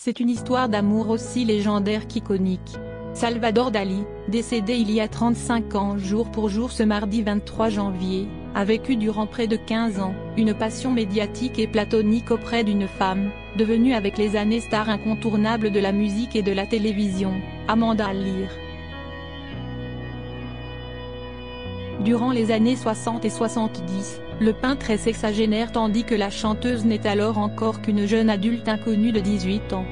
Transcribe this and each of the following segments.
C'est une histoire d'amour aussi légendaire qu'iconique. Salvador Dali, décédé il y a 35 ans jour pour jour ce mardi 23 janvier, a vécu durant près de 15 ans, une passion médiatique et platonique auprès d'une femme, devenue avec les années star incontournable de la musique et de la télévision, Amanda Lear. Durant les années 60 et 70, le peintre est sexagénaire tandis que la chanteuse n'est alors encore qu'une jeune adulte inconnue de 18 ans.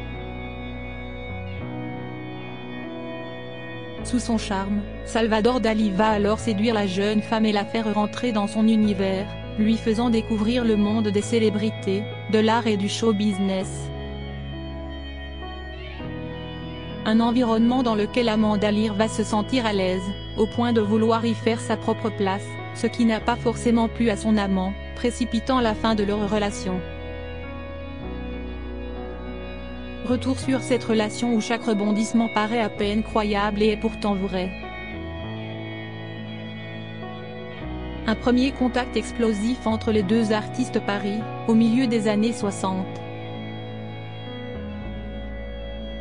Sous son charme, Salvador Dali va alors séduire la jeune femme et la faire rentrer dans son univers, lui faisant découvrir le monde des célébrités, de l'art et du show business. Un environnement dans lequel Amanda Lear va se sentir à l'aise, au point de vouloir y faire sa propre place, ce qui n'a pas forcément plu à son amant, précipitant la fin de leur relation. Retour sur cette relation où chaque rebondissement paraît à peine croyable et est pourtant vrai. Un premier contact explosif entre les deux artistes Paris, au milieu des années 60.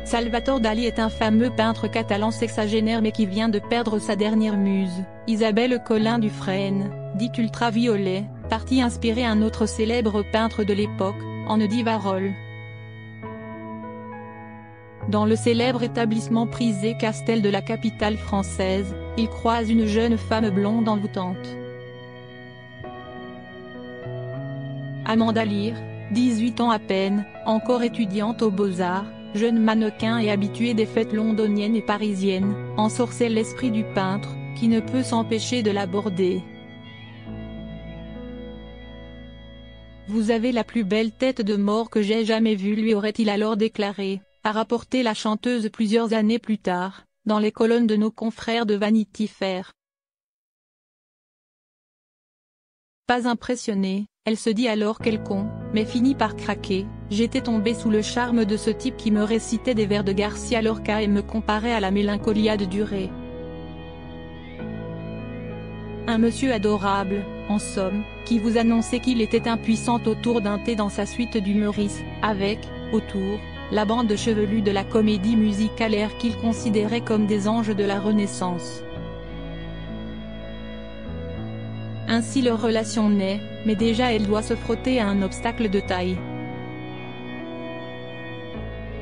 Salvador Dali est un fameux peintre catalan sexagénaire mais qui vient de perdre sa dernière muse, Isabelle Collin Dufresne, dite Ultraviolet, partie inspirer un autre célèbre peintre de l'époque, Andy Warhol. Dans le célèbre établissement prisé Castel de la capitale française, il croise une jeune femme blonde envoûtante. Amanda Lear, 18 ans à peine, encore étudiante aux Beaux-Arts, jeune mannequin et habituée des fêtes londoniennes et parisiennes, ensorcelle l'esprit du peintre, qui ne peut s'empêcher de l'aborder. « Vous avez la plus belle tête de mort que j'ai jamais vue » lui aurait-il alors déclaré, a rapporté la chanteuse plusieurs années plus tard, dans les colonnes de nos confrères de Vanity Fair. Pas impressionnée, elle se dit alors quel con, mais finit par craquer. J'étais tombée sous le charme de ce type qui me récitait des vers de Garcia Lorca et me comparait à la Mélancolia de Duré. Un monsieur adorable, en somme, qui vous annonçait qu'il était impuissant autour d'un thé dans sa suite d'humoristes, avec, autour, la bande chevelue de la comédie musicale Air qu'il considérait comme des anges de la Renaissance. Ainsi leur relation naît, mais déjà elle doit se frotter à un obstacle de taille.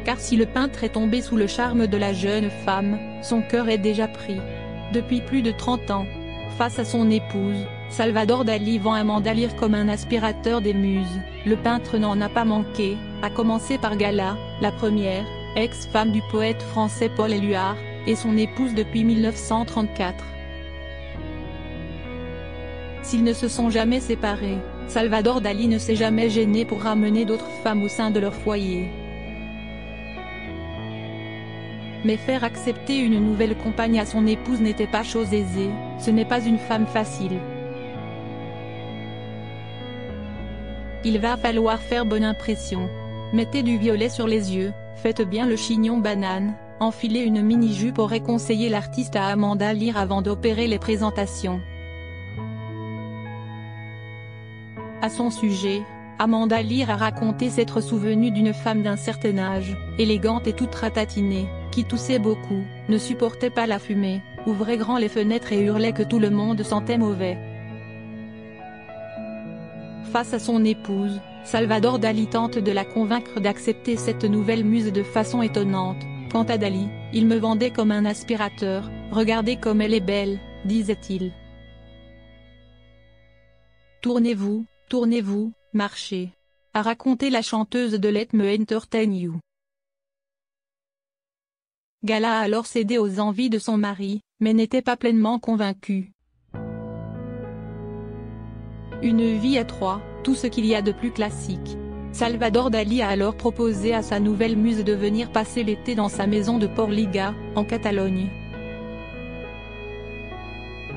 Car si le peintre est tombé sous le charme de la jeune femme, son cœur est déjà pris. Depuis plus de 30 ans, face à son épouse, Salvador Dali vend Amanda Lear comme un aspirateur des muses. Le peintre n'en a pas manqué, à commencer par Gala, la première, ex-femme du poète français Paul Éluard, et son épouse depuis 1934. S'ils ne se sont jamais séparés, Salvador Dali ne s'est jamais gêné pour ramener d'autres femmes au sein de leur foyer. Mais faire accepter une nouvelle compagne à son épouse n'était pas chose aisée, ce n'est pas une femme facile. Il va falloir faire bonne impression. Mettez du violet sur les yeux, faites bien le chignon banane, enfilez une mini-jupe aurait conseillé l'artiste à Amanda Lear avant d'opérer les présentations. À son sujet, Amanda Lear a raconté s'être souvenue d'une femme d'un certain âge, élégante et toute ratatinée, qui toussait beaucoup, ne supportait pas la fumée, ouvrait grand les fenêtres et hurlait que tout le monde sentait mauvais. Face à son épouse, Salvador Dali tente de la convaincre d'accepter cette nouvelle muse de façon étonnante. Quant à Dali, il me vendait comme un aspirateur, regardez comme elle est belle, disait-il. Tournez-vous, tournez-vous, marchez, a raconté la chanteuse de Let Me Entertain You. Gala a alors cédé aux envies de son mari, mais n'était pas pleinement convaincue. Une vie à trois, tout ce qu'il y a de plus classique. Salvador Dali a alors proposé à sa nouvelle muse de venir passer l'été dans sa maison de Porliga, en Catalogne.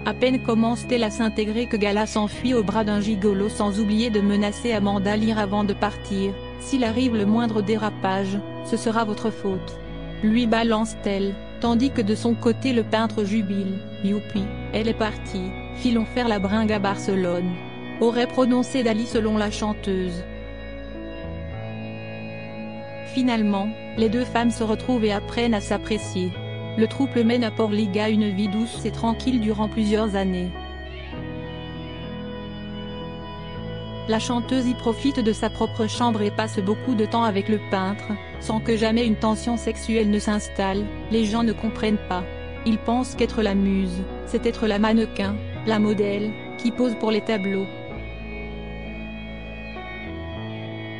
À peine commence-t-elle à s'intégrer que Gala s'enfuit au bras d'un gigolo sans oublier de menacer Amanda Lear avant de partir, « S'il arrive le moindre dérapage, ce sera votre faute », lui balance-t-elle, tandis que de son côté le peintre jubile, « Youpi, elle est partie, filons faire la bringue à Barcelone », aurait prononcé Dali selon la chanteuse. Finalement, Les deux femmes se retrouvent et apprennent à s'apprécier. Le couple mène à Port-Liga une vie douce et tranquille durant plusieurs années. La chanteuse y profite de sa propre chambre et passe beaucoup de temps avec le peintre, sans que jamais une tension sexuelle ne s'installe. Les gens ne comprennent pas. Ils pensent qu'être la muse, c'est être la mannequin, la modèle, qui pose pour les tableaux.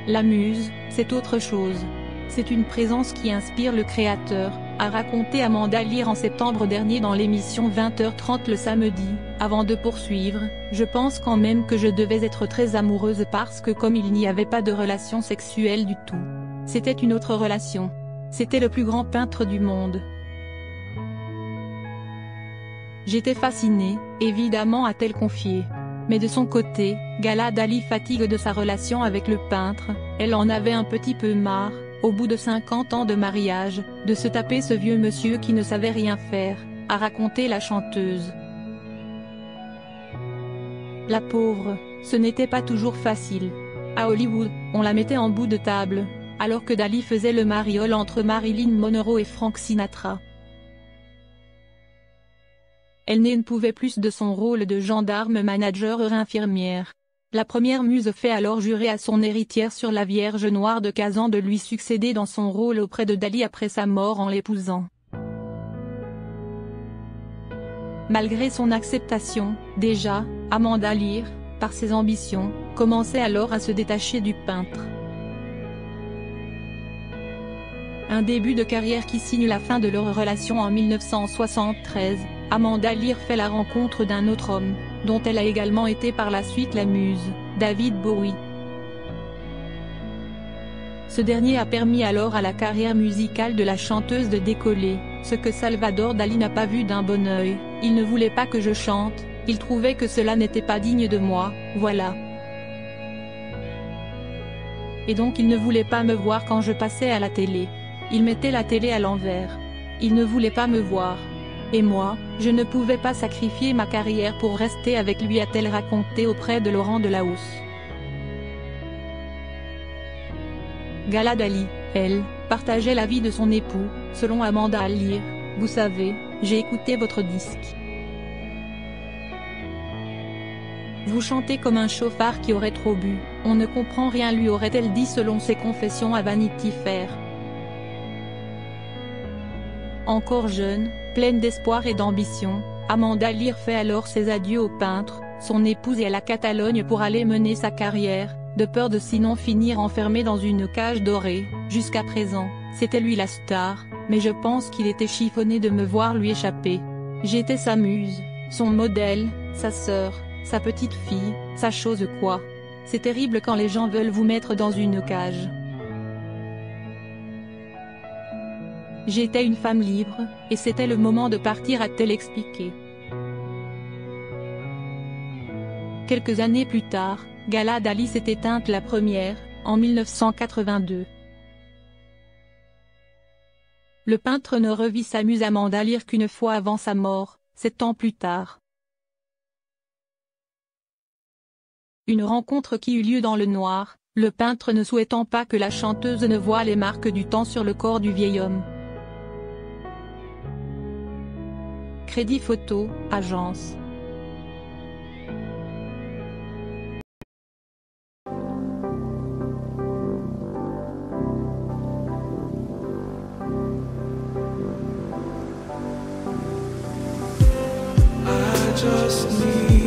La muse, c'est autre chose. C'est une présence qui inspire le créateur, a raconté Amanda Lear en septembre dernier dans l'émission 20h30 le samedi. Avant de poursuivre, je pense quand même que je devais être très amoureuse parce que comme il n'y avait pas de relation sexuelle du tout. C'était une autre relation. C'était le plus grand peintre du monde. J'étais fascinée, évidemment a-t-elle confié. Mais de son côté, Gala Dali fatigue de sa relation avec le peintre, elle en avait un petit peu marre, au bout de 50 ans de mariage, de se taper ce vieux monsieur qui ne savait rien faire, a raconté la chanteuse. La pauvre, ce n'était pas toujours facile. À Hollywood, on la mettait en bout de table, alors que Dali faisait le mariole entre Marilyn Monroe et Frank Sinatra. Elle ne pouvait plus de son rôle de gendarme manager infirmière. La première muse fait alors jurer à son héritière sur la Vierge Noire de Kazan de lui succéder dans son rôle auprès de Dali après sa mort en l'épousant. Malgré son acceptation, déjà, Amanda Lear, par ses ambitions, commençait alors à se détacher du peintre. Un début de carrière qui signe la fin de leur relation en 1973, Amanda Lear fait la rencontre d'un autre homme, dont elle a également été par la suite la muse, David Bowie. Ce dernier a permis alors à la carrière musicale de la chanteuse de décoller, ce que Salvador Dali n'a pas vu d'un bon œil. Il ne voulait pas que je chante, il trouvait que cela n'était pas digne de moi, voilà. Et donc il ne voulait pas me voir quand je passais à la télé. Il mettait la télé à l'envers. Il ne voulait pas me voir. Et moi, je ne pouvais pas sacrifier ma carrière pour rester avec lui, a-t-elle raconté auprès de Laurent Delahousse. Gala Dali, elle, partageait la vie de son époux, selon Amanda Lear. Vous savez, j'ai écouté votre disque. Vous chantez comme un chauffard qui aurait trop bu, on ne comprend rien, lui aurait-elle dit selon ses confessions à Vanity Fair. Encore jeune, pleine d'espoir et d'ambition, Amanda Lear fait alors ses adieux au peintre, son épouse et à la Catalogne pour aller mener sa carrière, de peur de sinon finir enfermée dans une cage dorée. Jusqu'à présent, c'était lui la star, mais je pense qu'il était chiffonné de me voir lui échapper. J'étais sa muse, son modèle, sa sœur, sa petite fille, sa chose quoi. C'est terrible quand les gens veulent vous mettre dans une cage. J'étais une femme libre, et c'était le moment de partir, a-t-elle expliqué. Quelques années plus tard, Gala Dali s'est éteinte la première, en 1982. Le peintre ne revit sa muse Amanda Lear qu'une fois avant sa mort, 7 ans plus tard. Une rencontre qui eut lieu dans le noir, le peintre ne souhaitant pas que la chanteuse ne voie les marques du temps sur le corps du vieil homme. Crédit photo, agence. I just need